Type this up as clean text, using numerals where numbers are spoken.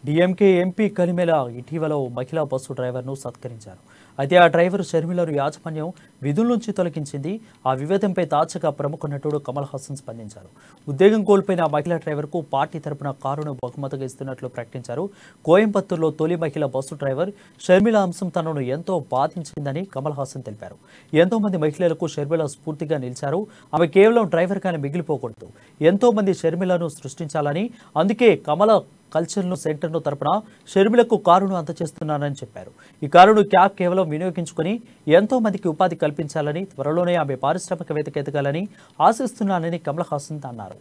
DMK MP Kalimela ఇటీవల ఓ మహిళా bus డ్రైవర్ను సత్కరించారు. అయితే ఆ డ్రైవర్ షర్మిలను యాజమాన్యం విధుల నుంచి తొలగించింది. ఆ వివాదంపై తాజాగా ప్రముఖ నటుడు కమల్ హాసన్ స్పందించారు. ఉద్యోగం కోల్పోయిన ఆ మహిళా డ్రైవర్కు పార్టీ తరపున కారును బహుమతిగా ఇస్తున్నట్లు ప్రకటించారు. కోయంబత్తూరులో తొలి మహిళా బస్సు డ్రైవర్ షర్మిల అంశం తనను ఎంతో బాధించిందని కమల్ హాసన్ తెలిపారు. ఎంతో మంది మహిళలకు షర్మిల స్ఫూర్తిగా నిలిచారు. ఆమె కేవలం డ్రైవర్గానే మిగిలిపోకూడదు. ఎంతో మంది షర్మిలను సృష్టించాలని, అందుకే కమల కల్చర్ను సెంటర్ను తరపున షర్మిలకు కారును అందజేస్తున్నానని చెప్పారు. ఈ కారును క్యాబ్ కేవలం వినియోగించుకుని ఎంతో మందికి ఉపాధి కల్పించాలని, త్వరలోనే ఆమె పారిశ్రామికవేత్తగా ఎదగాలని ఆశిస్తున్నానని కమల్ హాసన్ అన్నారు.